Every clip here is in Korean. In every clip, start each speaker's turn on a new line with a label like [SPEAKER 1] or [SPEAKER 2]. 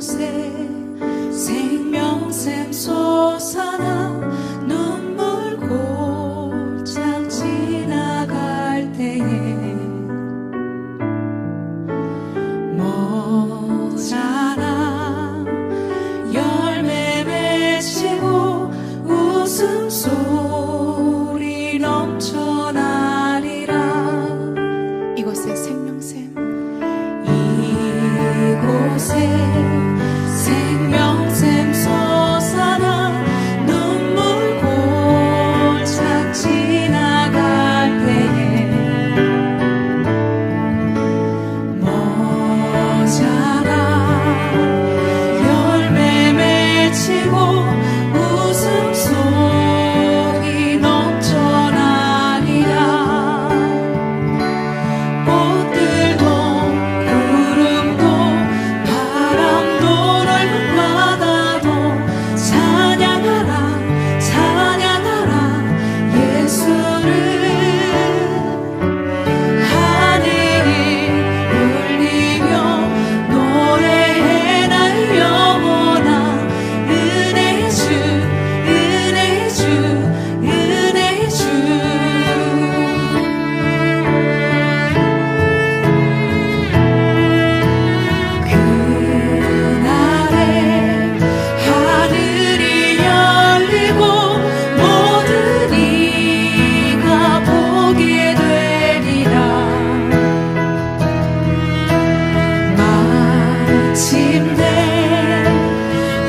[SPEAKER 1] 이곳에 생명샘 솟아나 눈물 골짝 지나갈 때에 모자라 열매 맺히고 웃음소리 넘쳐나리라. 이곳에 생명샘, 이곳에 생명샘 솟아나 눈물 골짝 지나갈 때에 모자라 열매 맺히고 웃음소리 넘쳐나리라. 꽃들도 구름도 바람도 넓은 바다도 찬양하라 찬양하라 예수를. 하늘이 울리며 노래해 날 영원한 은혜의 주 은혜의 주 은혜의 주. 그날에 하늘이 열리고 모든 이가 보게 되리라. 마침내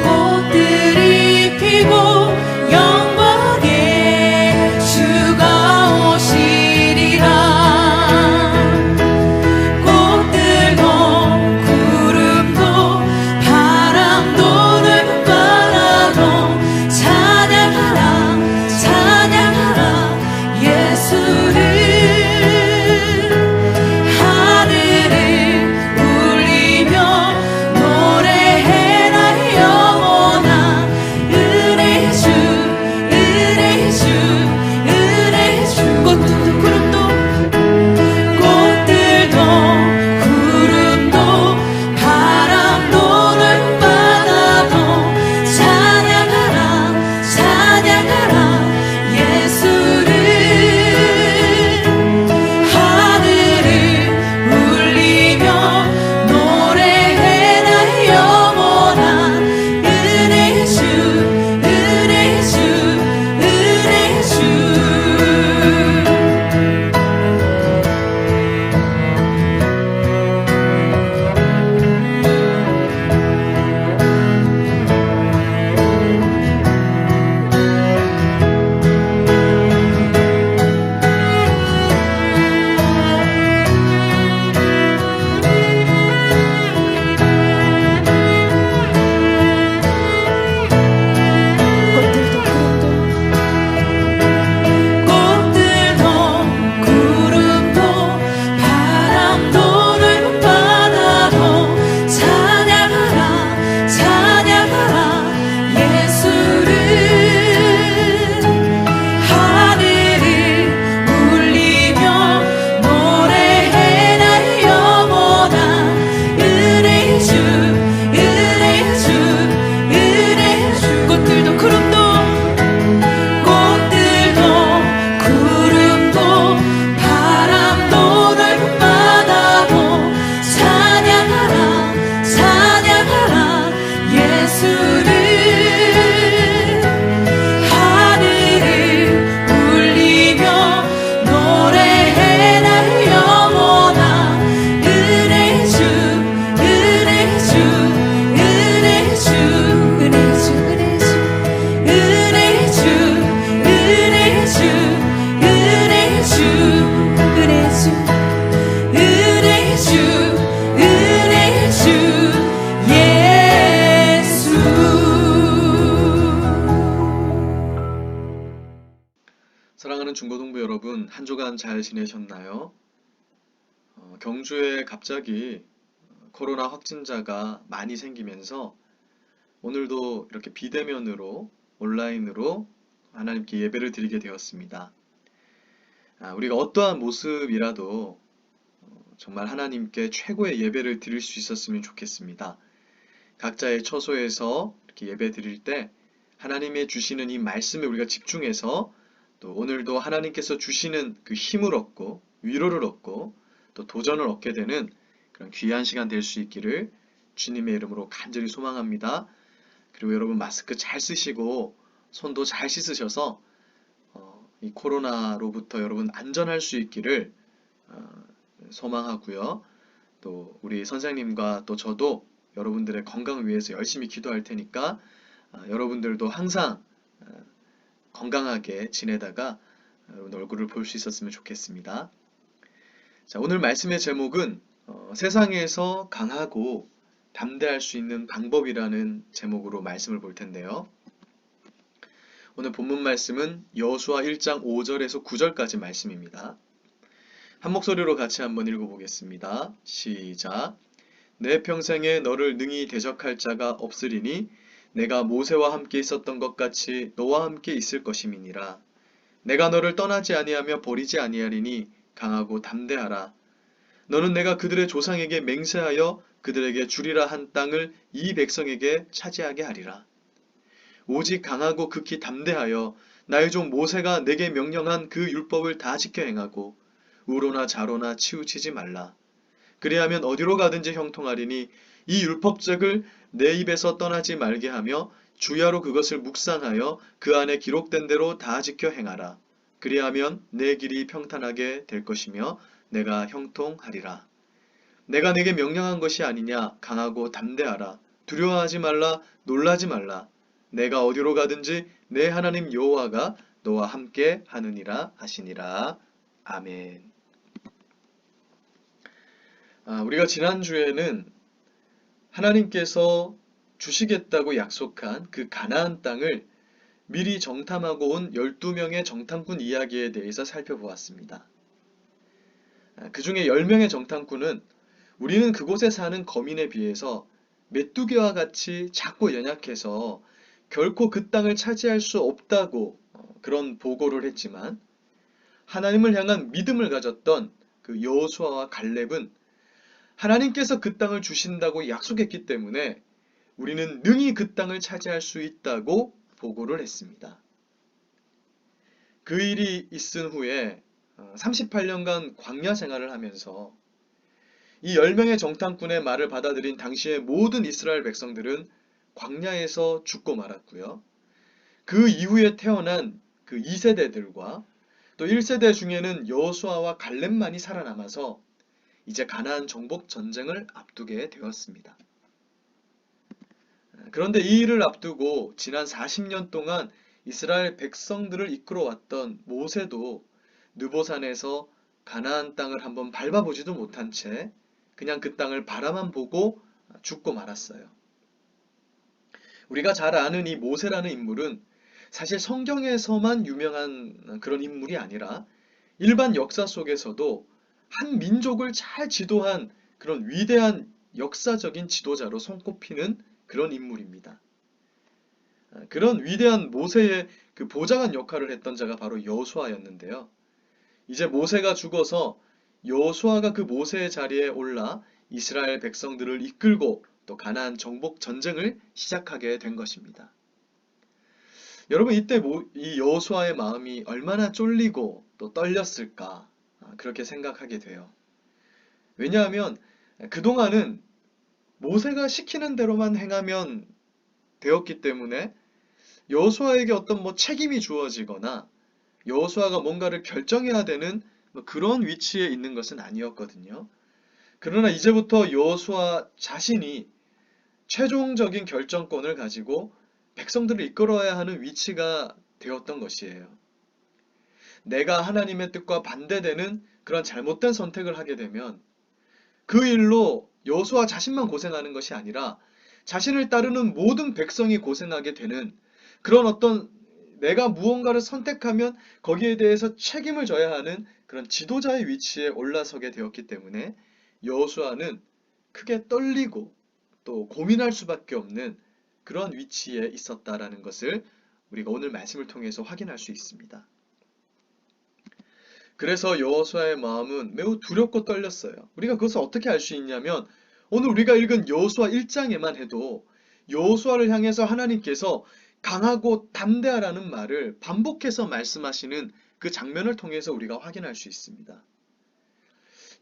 [SPEAKER 1] 꽃들이 피고 영광의 주가 오시리라. 꽃들도 구름도 바람도 넓은 바다도 찬양하라 찬양하라 예수를. 하늘을 울리며 노래해 날 영원한 은혜의 주 은혜의 주 은혜의 주. 꽃들도 구름도 구름도 바람도 넓은 바다도 찬양하라 찬양하라 예수를. 하늘을 울리며 노래해 날 영원한 은혜의 주 은혜의 주 은혜의 주. 꽃들도 구름도 바람도 넓은 바다도 찬양하라 찬양하라 예수를. 하늘을 울리며 노래해 날 영원한 은혜의 주 은혜의 주 은혜의 주. 꽃들도 구름도 구름도 바람도 넓은 바다도 찬양하라 찬양하라 예수를. 하늘을 울리며 노래해 날 영원한 은혜의 주 은혜의 주 은혜의 주 은혜의 주 은혜의 주 은혜의 주 은혜의 주 은혜의 주 은혜의 주 은혜의 주 은혜의 주 예수.
[SPEAKER 2] 사랑하는 중고등부 여러분, 한 주간 잘 지내셨나요? 경주에 갑자기 코로나 확진자가 많이 생기면서 오늘도 이렇게 비대면으로 온라인으로 하나님께 예배를 드리게 되었습니다. 우리가 어떠한 모습이라도 정말 하나님께 최고의 예배를 드릴 수 있었으면 좋겠습니다. 각자의 처소에서 이렇게 예배 드릴 때 하나님의 주시는 이 말씀에 우리가 집중해서 또 오늘도 하나님께서 주시는 그 힘을 얻고 위로를 얻고 또 도전을 얻게 되는 그런 귀한 시간 될 수 있기를 주님의 이름으로 간절히 소망합니다. 그리고 여러분 마스크 잘 쓰시고 손도 잘 씻으셔서 이 코로나로부터 여러분 안전할 수 있기를 소망하고요. 또 우리 선생님과 또 저도 여러분들의 건강을 위해서 열심히 기도할 테니까 여러분들도 항상 건강하게 지내다가 여러분 얼굴을 볼 수 있었으면 좋겠습니다. 자, 오늘 말씀의 제목은 세상에서 강하고 담대할 수 있는 방법이라는 제목으로 말씀을 볼 텐데요. 오늘 본문 말씀은 여호수아 1장 5절에서 9절까지 말씀입니다. 한 목소리로 같이 한번 읽어보겠습니다. 시작. 내 평생에 너를 능히 대적할 자가 없으리니 내가 모세와 함께 있었던 것 같이 너와 함께 있을 것임이니라. 내가 너를 떠나지 아니하며 버리지 아니하리니 강하고 담대하라. 너는 내가 그들의 조상에게 맹세하여 그들에게 주리라 한 땅을 이 백성에게 차지하게 하리라. 오직 강하고 극히 담대하여 나의 종 모세가 내게 명령한 그 율법을 다 지켜 행하고 우로나 자로나 치우치지 말라. 그리하면 어디로 가든지 형통하리니 이 율법책을 내 입에서 떠나지 말게 하며 주야로 그것을 묵상하여 그 안에 기록된 대로 다 지켜 행하라. 그리하면 내 길이 평탄하게 될 것이며 내가 형통하리라. 내가 내게 명령한 것이 아니냐. 강하고 담대하라. 두려워하지 말라. 놀라지 말라. 내가 어디로 가든지 내 하나님 여호와가 너와 함께 하느니라 하시니라. 아멘. 우리가 지난주에는 하나님께서 주시겠다고 약속한 그 가나안 땅을 미리 정탐하고 온 12명의 정탐꾼 이야기에 대해서 살펴보았습니다. 그 중에 10명의 정탐꾼은 우리는 그곳에 사는 거민에 비해서 메뚜기와 같이 작고 연약해서 결코 그 땅을 차지할 수 없다고 그런 보고를 했지만 하나님을 향한 믿음을 가졌던 그 여호수아와 갈렙은 하나님께서 그 땅을 주신다고 약속했기 때문에 우리는 능히 그 땅을 차지할 수 있다고 보고를 했습니다. 그 일이 있은 후에 38년간 광야 생활을 하면서 이 10명의 정탐꾼의 말을 받아들인 당시의 모든 이스라엘 백성들은 광야에서 죽고 말았고요. 그 이후에 태어난 그 2세대들과 또 1세대 중에는 여호수아와 갈렙만이 살아남아서 이제 가나안 정복 전쟁을 앞두게 되었습니다. 그런데 이 일을 앞두고 지난 40년 동안 이스라엘 백성들을 이끌어왔던 모세도 느보산에서 가나안 땅을 한번 밟아보지도 못한 채 그냥 그 땅을 바라만 보고 죽고 말았어요. 우리가 잘 아는 이 모세라는 인물은 사실 성경에서만 유명한 그런 인물이 아니라 일반 역사 속에서도 한 민족을 잘 지도한 그런 위대한 역사적인 지도자로 손꼽히는 그런 인물입니다. 그런 위대한 모세의 그 보좌관 역할을 했던 자가 바로 여호수아였는데요. 이제 모세가 죽어서 여호수아가 그 모세의 자리에 올라 이스라엘 백성들을 이끌고 또 가나안 정복 전쟁을 시작하게 된 것입니다. 여러분 이때 이 여호수아의 마음이 얼마나 쫄리고 또 떨렸을까 그렇게 생각하게 돼요. 왜냐하면 그동안은 모세가 시키는 대로만 행하면 되었기 때문에 여호수아에게 어떤 책임이 주어지거나 여호수아가 뭔가를 결정해야 되는 그런 위치에 있는 것은 아니었거든요. 그러나 이제부터 여호수아 자신이 최종적인 결정권을 가지고 백성들을 이끌어야 하는 위치가 되었던 것이에요. 내가 하나님의 뜻과 반대되는 그런 잘못된 선택을 하게 되면 그 일로 여호수아 자신만 고생하는 것이 아니라 자신을 따르는 모든 백성이 고생하게 되는 그런 어떤 내가 무언가를 선택하면 거기에 대해서 책임을 져야 하는 그런 지도자의 위치에 올라서게 되었기 때문에 여호수아는 크게 떨리고 또 고민할 수밖에 없는 그런 위치에 있었다라는 것을 우리가 오늘 말씀을 통해서 확인할 수 있습니다. 그래서 여호수아의 마음은 매우 두렵고 떨렸어요. 우리가 그것을 어떻게 알 수 있냐면 오늘 우리가 읽은 여호수아 1장에만 해도 여호수아를 향해서 하나님께서 강하고 담대하라는 말을 반복해서 말씀하시는 그 장면을 통해서 우리가 확인할 수 있습니다.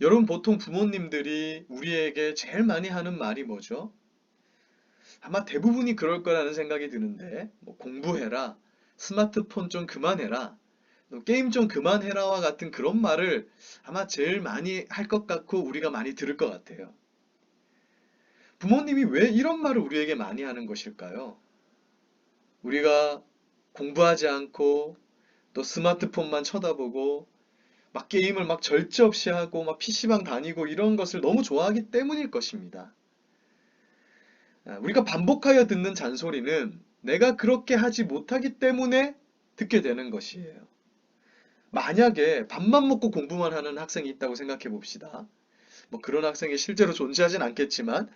[SPEAKER 2] 여러분, 보통 부모님들이 우리에게 제일 많이 하는 말이 뭐죠? 아마 대부분이 그럴 거라는 생각이 드는데, 뭐 공부해라, 스마트폰 좀 그만해라, 게임 좀 그만해라와 같은 그런 말을 아마 제일 많이 할 것 같고 우리가 많이 들을 것 같아요. 부모님이 왜 이런 말을 우리에게 많이 하는 것일까요? 우리가 공부하지 않고 또 스마트폰만 쳐다보고 막 게임을 막 절제 없이 하고 막 PC방 다니고 이런 것을 너무 좋아하기 때문일 것입니다. 우리가 반복하여 듣는 잔소리는 내가 그렇게 하지 못하기 때문에 듣게 되는 것이에요. 만약에 밥만 먹고 공부만 하는 학생이 있다고 생각해 봅시다. 뭐 그런 학생이 실제로 존재하진 않겠지만,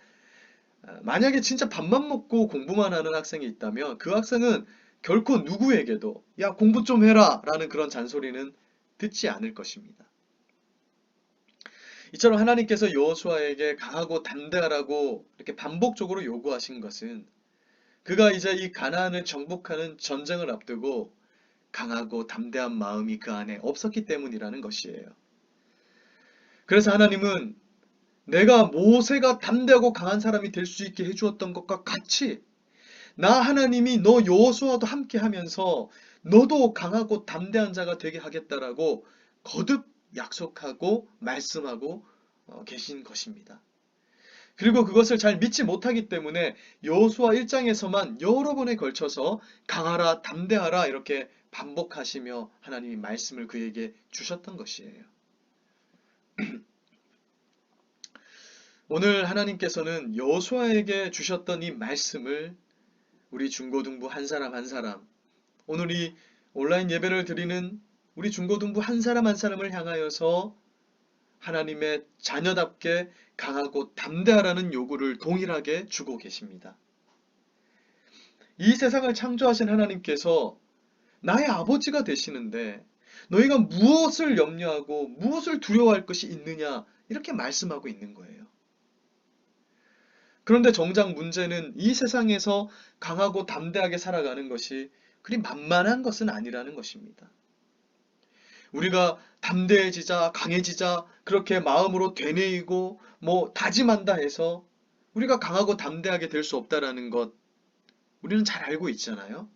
[SPEAKER 2] 만약에 진짜 밥만 먹고 공부만 하는 학생이 있다면 그 학생은 결코 누구에게도 야, 공부 좀 해라 라는 그런 잔소리는 듣지 않을 것입니다. 이처럼 하나님께서 여호수아에게 강하고 담대하라고 이렇게 반복적으로 요구하신 것은 그가 이제 이 가나안을 정복하는 전쟁을 앞두고 강하고 담대한 마음이 그 안에 없었기 때문이라는 것이에요. 그래서 하나님은 내가 모세가 담대하고 강한 사람이 될 수 있게 해주었던 것과 같이 나 하나님이 너 여호수아도 함께 하면서 너도 강하고 담대한 자가 되게 하겠다라고 거듭 약속하고 말씀하고 계신 것입니다. 그리고 그것을 잘 믿지 못하기 때문에 여호수아 1장에서만 여러 번에 걸쳐서 강하라, 담대하라 이렇게 반복하시며 하나님이 말씀을 그에게 주셨던 것이에요. 오늘 하나님께서는 여호수아에게 주셨던 이 말씀을 우리 중고등부 한 사람 한 사람, 오늘 이 온라인 예배를 드리는 우리 중고등부 한 사람 한 사람을 향하여서 하나님의 자녀답게 강하고 담대하라는 요구를 동일하게 주고 계십니다. 이 세상을 창조하신 하나님께서 나의 아버지가 되시는데 너희가 무엇을 염려하고 무엇을 두려워할 것이 있느냐 이렇게 말씀하고 있는 거예요. 그런데 정작 문제는 이 세상에서 강하고 담대하게 살아가는 것이 그리 만만한 것은 아니라는 것입니다. 우리가 담대해지자, 강해지자, 그렇게 마음으로 되뇌이고 다짐한다 해서 우리가 강하고 담대하게 될 수 없다라는 것 우리는 잘 알고 있잖아요.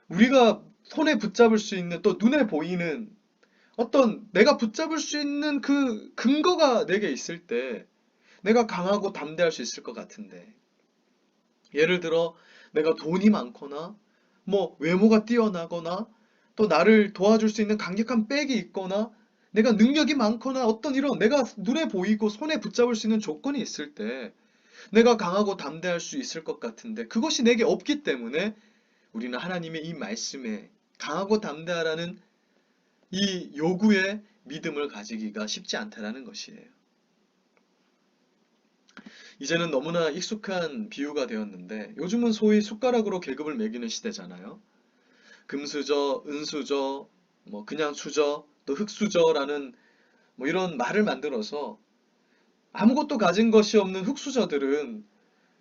[SPEAKER 2] 우리가 손에 붙잡을 수 있는 또 눈에 보이는 어떤 내가 붙잡을 수 있는 그 근거가 내게 있을 때 내가 강하고 담대할 수 있을 것 같은데, 예를 들어 내가 돈이 많거나 외모가 뛰어나거나 또 나를 도와줄 수 있는 강력한 백이 있거나 내가 능력이 많거나 어떤 이런 내가 눈에 보이고 손에 붙잡을 수 있는 조건이 있을 때 내가 강하고 담대할 수 있을 것 같은데 그것이 내게 없기 때문에 우리는 하나님의 이 말씀에 강하고 담대하라는 이 요구에 믿음을 가지기가 쉽지 않다라는 것이에요. 이제는 너무나 익숙한 비유가 되었는데 요즘은 소위 숟가락으로 계급을 매기는 시대잖아요. 금수저, 은수저, 그냥 수저, 또 흙수저라는 이런 말을 만들어서 아무것도 가진 것이 없는 흙수저들은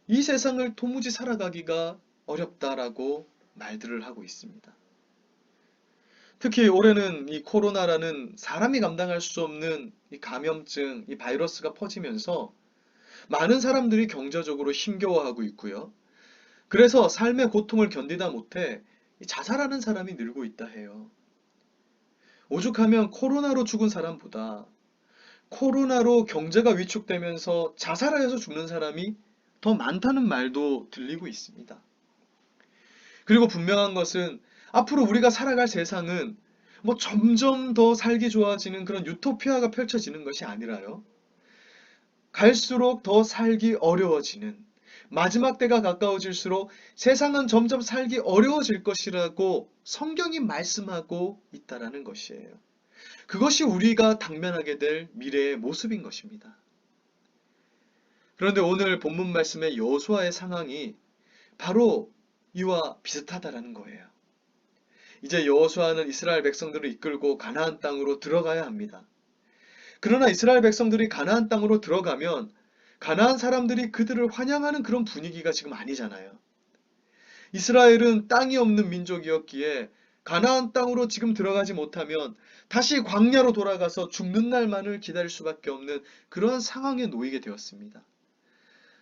[SPEAKER 2] 이 세상을 도무지 살아가기가 어렵다라고 말들을 하고 있습니다. 특히 올해는 이 코로나라는 사람이 감당할 수 없는 이 감염증, 이 바이러스가 퍼지면서 많은 사람들이 경제적으로 힘겨워하고 있고요. 그래서 삶의 고통을 견디다 못해 자살하는 사람이 늘고 있다 해요. 오죽하면 코로나로 죽은 사람보다 코로나로 경제가 위축되면서 자살하여서 죽는 사람이 더 많다는 말도 들리고 있습니다. 그리고 분명한 것은 앞으로 우리가 살아갈 세상은 점점 더 살기 좋아지는 그런 유토피아가 펼쳐지는 것이 아니라요. 갈수록 더 살기 어려워지는, 마지막 때가 가까워질수록 세상은 점점 살기 어려워질 것이라고 성경이 말씀하고 있다라는 것이에요. 그것이 우리가 당면하게 될 미래의 모습인 것입니다. 그런데 오늘 본문 말씀의 여호수아의 상황이 바로 이와 비슷하다라는 거예요. 이제 여호수아는 이스라엘 백성들을 이끌고 가나안 땅으로 들어가야 합니다. 그러나 이스라엘 백성들이 가나안 땅으로 들어가면 가나안 사람들이 그들을 환영하는 그런 분위기가 지금 아니잖아요. 이스라엘은 땅이 없는 민족이었기에 가나안 땅으로 지금 들어가지 못하면 다시 광야로 돌아가서 죽는 날만을 기다릴 수밖에 없는 그러한 상황에 놓이게 되었습니다.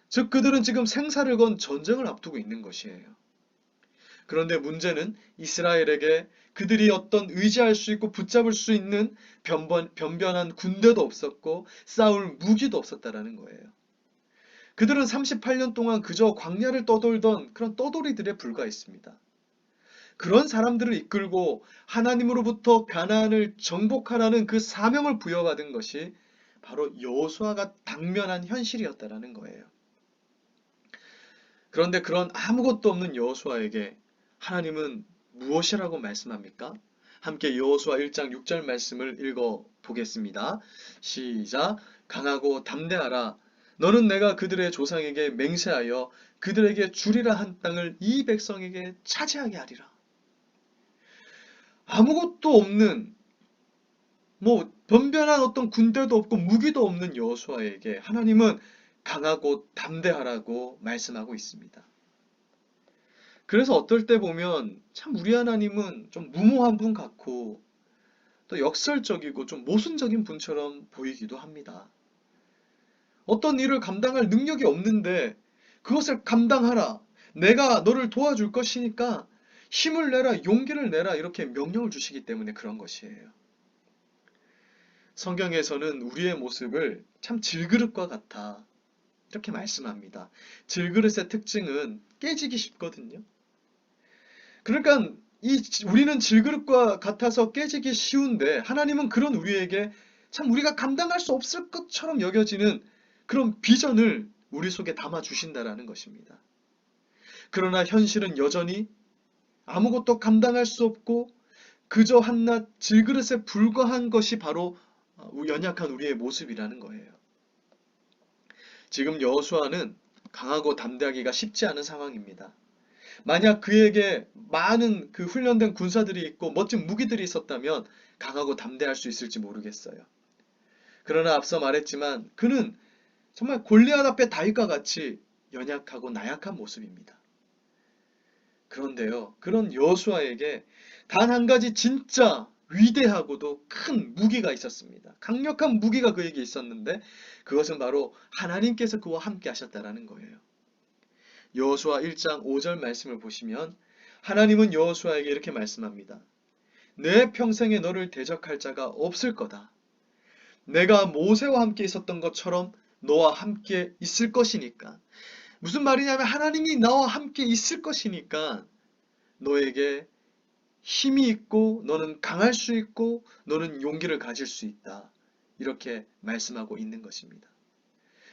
[SPEAKER 2] 즉 그들은 지금 생사를 건 전쟁을 앞두고 있는 것이에요. 그런데 문제는 이스라엘에게 그들이 어떤 의지할 수 있고 붙잡을 수 있는 변변한 군대도 없었고 싸울 무기도 없었다라는 거예요. 그들은 38년 동안 그저 광야를 떠돌던 그런 떠돌이들에 불과했습니다. 그런 사람들을 이끌고 하나님으로부터 가나안을 정복하라는 그 사명을 부여받은 것이 바로 여호수아가 당면한 현실이었다라는 거예요. 그런데 그런 아무것도 없는 여호수아에게 하나님은 무엇이라고 말씀합니까? 함께 여호수아 1장 6절 말씀을 읽어 보겠습니다. 시작. 강하고 담대하라. 너는 내가 그들의 조상에게 맹세하여 그들에게 주리라 한 땅을 이 백성에게 차지하게 하리라. 아무것도 없는 변변한 어떤 군대도 없고 무기도 없는 여호수아에게 하나님은 강하고 담대하라고 말씀하고 있습니다. 그래서 어떨 때 보면 참 우리 하나님은 좀 무모한 분 같고 또 역설적이고 좀 모순적인 분처럼 보이기도 합니다. 어떤 일을 감당할 능력이 없는데 그것을 감당하라. 내가 너를 도와줄 것이니까 힘을 내라, 용기를 내라 이렇게 명령을 주시기 때문에 그런 것이에요. 성경에서는 우리의 모습을 참 질그릇과 같아 이렇게 말씀합니다. 질그릇의 특징은 깨지기 쉽거든요. 그러니까 우리는 질그릇과 같아서 깨지기 쉬운데 하나님은 그런 우리에게 참 우리가 감당할 수 없을 것처럼 여겨지는 그런 비전을 우리 속에 담아 주신다라는 것입니다. 그러나 현실은 여전히 아무것도 감당할 수 없고 그저 한낱 질그릇에 불과한 것이 바로 연약한 우리의 모습이라는 거예요. 지금 여호수아는 강하고 담대하기가 쉽지 않은 상황입니다. 만약 그에게 많은 그 훈련된 군사들이 있고 멋진 무기들이 있었다면 강하고 담대할 수 있을지 모르겠어요. 그러나 앞서 말했지만 그는 정말 골리앗 앞에 다윗과 같이 연약하고 나약한 모습입니다. 그런데요, 그런 여호수아에게 단 한 가지 진짜 위대하고도 큰 무기가 있었습니다. 강력한 무기가 그에게 있었는데 그것은 바로 하나님께서 그와 함께 하셨다라는 거예요. 여호수아 1장 5절 말씀을 보시면 하나님은 여호수아에게 이렇게 말씀합니다. 내 평생에 너를 대적할 자가 없을 거다. 내가 모세와 함께 있었던 것처럼 너와 함께 있을 것이니까. 무슨 말이냐면 하나님이 나와 함께 있을 것이니까 너에게 힘이 있고 너는 강할 수 있고 너는 용기를 가질 수 있다. 이렇게 말씀하고 있는 것입니다.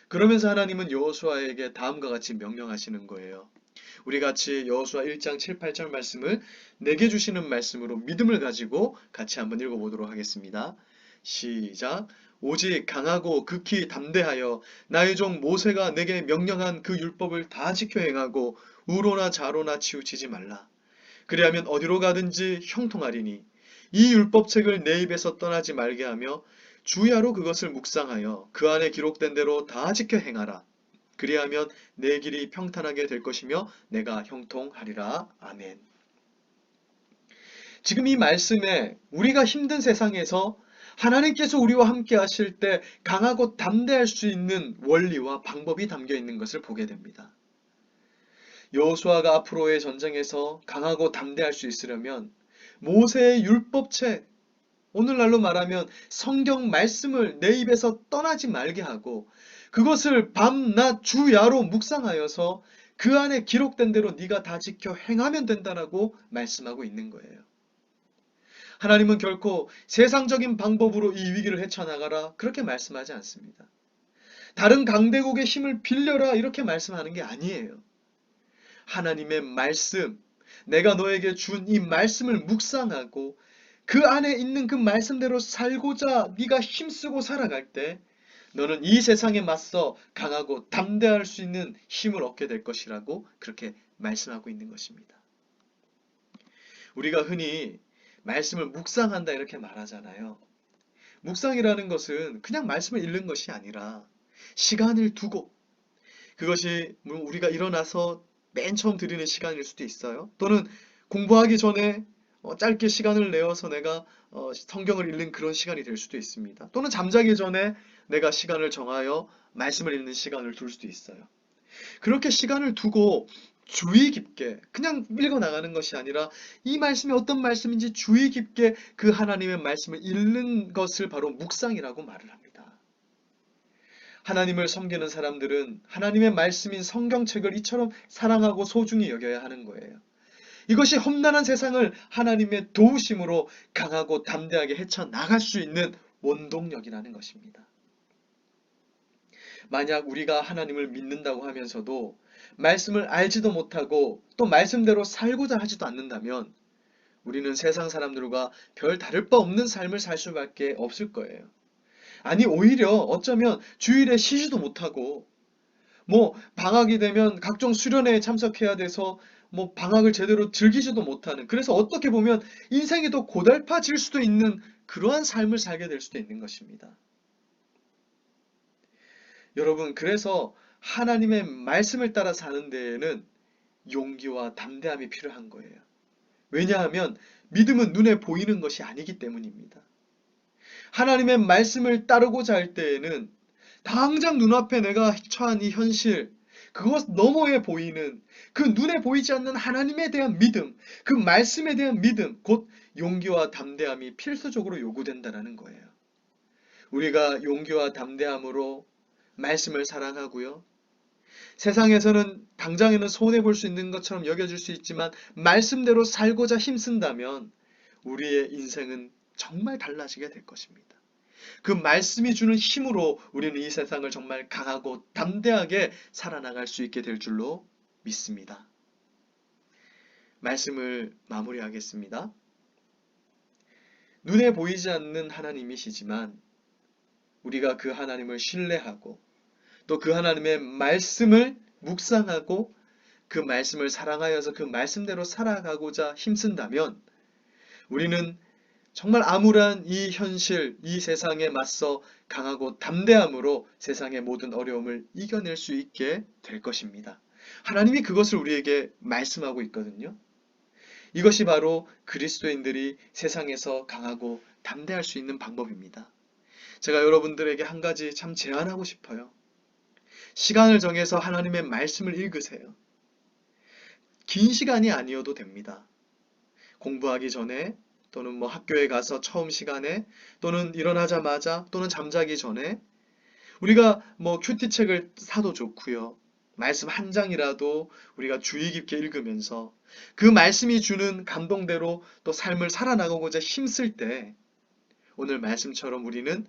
[SPEAKER 2] 그러면서 하나님은 여호수아에게 다음과 같이 명령하시는 거예요. 우리 같이 여호수아 1장 7, 8절 말씀을 내게 주시는 말씀으로 믿음을 가지고 같이 한번 읽어보도록 하겠습니다. 시작. 오직 강하고 극히 담대하여 나의 종 모세가 내게 명령한 그 율법을 다 지켜 행하고 우로나 좌로나 치우치지 말라. 그리하면 어디로 가든지 형통하리니 이 율법책을 내 입에서 떠나지 말게 하며 주야로 그것을 묵상하여 그 안에 기록된 대로 다 지켜 행하라. 그리하면 내 길이 평탄하게 될 것이며 내가 형통하리라. 아멘. 지금 이 말씀에 우리가 힘든 세상에서 하나님께서 우리와 함께 하실 때 강하고 담대할 수 있는 원리와 방법이 담겨 있는 것을 보게 됩니다. 여호수아가 앞으로의 전쟁에서 강하고 담대할 수 있으려면 모세의 율법책, 오늘날로 말하면 성경 말씀을 내 입에서 떠나지 말게 하고 그것을 밤낮 주야로 묵상하여서 그 안에 기록된 대로 네가 다 지켜 행하면 된다라고 말씀하고 있는 거예요. 하나님은 결코 세상적인 방법으로 이 위기를 헤쳐나가라 그렇게 말씀하지 않습니다. 다른 강대국의 힘을 빌려라 이렇게 말씀하는 게 아니에요. 하나님의 말씀, 내가 너에게 준 이 말씀을 묵상하고 그 안에 있는 그 말씀대로 살고자 네가 힘쓰고 살아갈 때 너는 이 세상에 맞서 강하고 담대할 수 있는 힘을 얻게 될 것이라고 그렇게 말씀하고 있는 것입니다. 우리가 흔히 말씀을 묵상한다 이렇게 말하잖아요. 묵상이라는 것은 그냥 말씀을 읽는 것이 아니라 시간을 두고 그것이 물론 우리가 일어나서 맨 처음 드리는 시간일 수도 있어요. 또는 공부하기 전에 짧게 시간을 내어서 내가 성경을 읽는 그런 시간이 될 수도 있습니다. 또는 잠자기 전에 내가 시간을 정하여 말씀을 읽는 시간을 둘 수도 있어요. 그렇게 시간을 두고 주의 깊게 그냥 읽어 나가는 것이 아니라 이 말씀이 어떤 말씀인지 주의 깊게 그 하나님의 말씀을 읽는 것을 바로 묵상이라고 말을 합니다. 하나님을 섬기는 사람들은 하나님의 말씀인 성경책을 이처럼 사랑하고 소중히 여겨야 하는 거예요. 이것이 험난한 세상을 하나님의 도우심으로 강하고 담대하게 헤쳐나갈 수 있는 원동력이라는 것입니다. 만약 우리가 하나님을 믿는다고 하면서도 말씀을 알지도 못하고 또 말씀대로 살고자 하지도 않는다면 우리는 세상 사람들과 별 다를 바 없는 삶을 살 수밖에 없을 거예요. 아니 오히려 어쩌면 주일에 쉬지도 못하고 방학이 되면 각종 수련회에 참석해야 돼서 방학을 제대로 즐기지도 못하는, 그래서 어떻게 보면 인생이 더 고달파질 수도 있는 그러한 삶을 살게 될 수도 있는 것입니다. 여러분, 그래서 하나님의 말씀을 따라 사는 데에는 용기와 담대함이 필요한 거예요. 왜냐하면 믿음은 눈에 보이는 것이 아니기 때문입니다. 하나님의 말씀을 따르고자 할 때에는 당장 눈앞에 내가 처한 이 현실, 그것 너머에 보이는 그 눈에 보이지 않는 하나님에 대한 믿음, 그 말씀에 대한 믿음, 곧 용기와 담대함이 필수적으로 요구된다는 거예요. 우리가 용기와 담대함으로 말씀을 사랑하고요. 세상에서는 당장에는 손해볼 수 있는 것처럼 여겨질 수 있지만 말씀대로 살고자 힘쓴다면 우리의 인생은 정말 달라지게 될 것입니다. 그 말씀이 주는 힘으로 우리는 이 세상을 정말 강하고 담대하게 살아나갈 수 있게 될 줄로 믿습니다. 말씀을 마무리하겠습니다. 눈에 보이지 않는 하나님이시지만 우리가 그 하나님을 신뢰하고 또 그 하나님의 말씀을 묵상하고 그 말씀을 사랑하여서 그 말씀대로 살아가고자 힘쓴다면 우리는 정말 암울한 이 현실, 이 세상에 맞서 강하고 담대함으로 세상의 모든 어려움을 이겨낼 수 있게 될 것입니다. 하나님이 그것을 우리에게 말씀하고 있거든요. 이것이 바로 그리스도인들이 세상에서 강하고 담대할 수 있는 방법입니다. 제가 여러분들에게 한 가지 참 제안하고 싶어요. 시간을 정해서 하나님의 말씀을 읽으세요. 긴 시간이 아니어도 됩니다. 공부하기 전에 또는 학교에 가서 처음 시간에 또는 일어나자마자 또는 잠자기 전에 우리가 큐티책을 사도 좋고요. 말씀 한 장이라도 우리가 주의 깊게 읽으면서 그 말씀이 주는 감동대로 또 삶을 살아나가고자 힘쓸 때 오늘 말씀처럼 우리는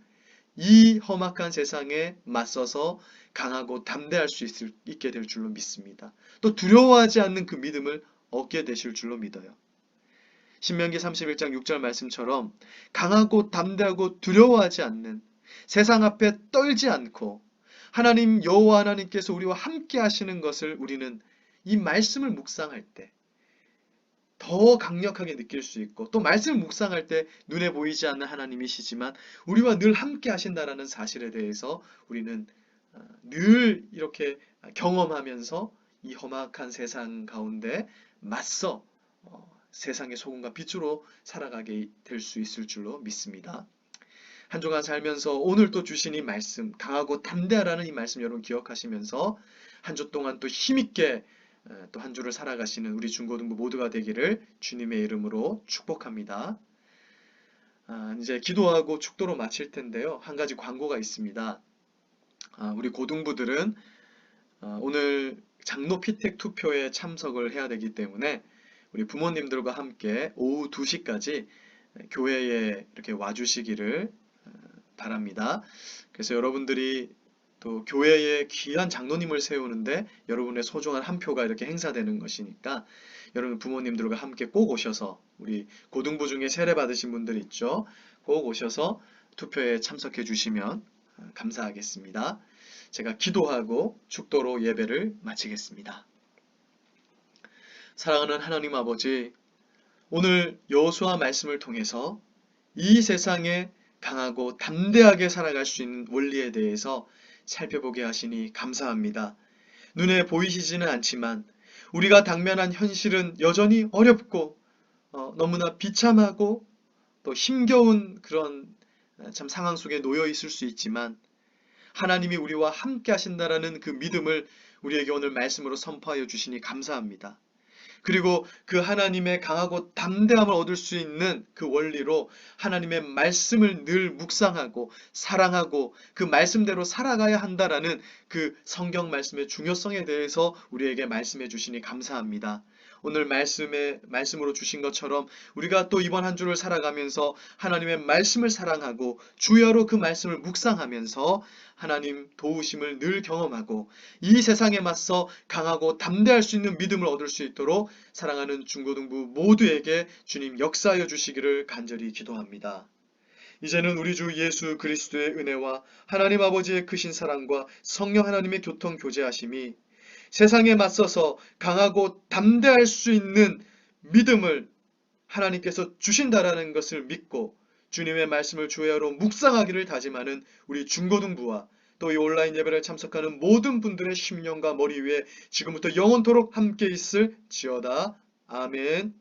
[SPEAKER 2] 이 험악한 세상에 맞서서 강하고 담대할 수 있게 될 줄로 믿습니다. 또 두려워하지 않는 그 믿음을 얻게 되실 줄로 믿어요. 신명기 31장 6절 말씀처럼 강하고 담대하고 두려워하지 않는, 세상 앞에 떨지 않고 하나님 여호와 하나님께서 우리와 함께 하시는 것을 우리는 이 말씀을 묵상할 때 더 강력하게 느낄 수 있고, 또 말씀을 묵상할 때 눈에 보이지 않는 하나님이시지만 우리와 늘 함께 하신다라는 사실에 대해서 우리는 늘 이렇게 경험하면서 이 험악한 세상 가운데 맞서 세상의 소금과 빛으로 살아가게 될 수 있을 줄로 믿습니다. 한 주간 살면서 오늘 또 주신 이 말씀, 강하고 담대하라는 이 말씀 여러분 기억하시면서 한 주 동안 또 힘있게 또 한 주를 살아가시는 우리 중고등부 모두가 되기를 주님의 이름으로 축복합니다. 이제 기도하고 축도로 마칠 텐데요. 한 가지 광고가 있습니다. 우리 고등부들은 오늘 장로 피택 투표에 참석을 해야 되기 때문에 우리 부모님들과 함께 오후 2시까지 교회에 이렇게 와주시기를 바랍니다. 그래서 여러분들이 또 교회에 귀한 장로님을 세우는데 여러분의 소중한 한 표가 이렇게 행사되는 것이니까 여러분 부모님들과 함께 꼭 오셔서, 우리 고등부 중에 세례 받으신 분들 있죠? 꼭 오셔서 투표에 참석해 주시면 감사하겠습니다. 제가 기도하고 축도로 예배를 마치겠습니다. 사랑하는 하나님 아버지, 오늘 여호수아 말씀을 통해서 이 세상에 강하고 담대하게 살아갈 수 있는 원리에 대해서 살펴보게 하시니 감사합니다. 눈에 보이시지는 않지만 우리가 당면한 현실은 여전히 어렵고 너무나 비참하고 또 힘겨운 그런 참 상황 속에 놓여 있을 수 있지만 하나님이 우리와 함께 하신다라는 그 믿음을 우리에게 오늘 말씀으로 선포하여 주시니 감사합니다. 그리고 그 하나님의 강하고 담대함을 얻을 수 있는 그 원리로 하나님의 말씀을 늘 묵상하고 사랑하고 그 말씀대로 살아가야 한다라는 그 성경 말씀의 중요성에 대해서 우리에게 말씀해 주시니 감사합니다. 오늘 말씀으로 주신 것처럼 우리가 또 이번 한 주를 살아가면서 하나님의 말씀을 사랑하고 주야로 그 말씀을 묵상하면서 하나님 도우심을 늘 경험하고 이 세상에 맞서 강하고 담대할 수 있는 믿음을 얻을 수 있도록 사랑하는 중고등부 모두에게 주님 역사하여 주시기를 간절히 기도합니다. 이제는 우리 주 예수 그리스도의 은혜와 하나님 아버지의 크신 사랑과 성령 하나님의 교통 교제하심이 세상에 맞서서 강하고 담대할 수 있는 믿음을 하나님께서 주신다라는 것을 믿고 주님의 말씀을 주야로 묵상하기를 다짐하는 우리 중고등부와 또 이 온라인 예배를 참석하는 모든 분들의 심령과 머리 위에 지금부터 영원토록 함께 있을지어다. 아멘.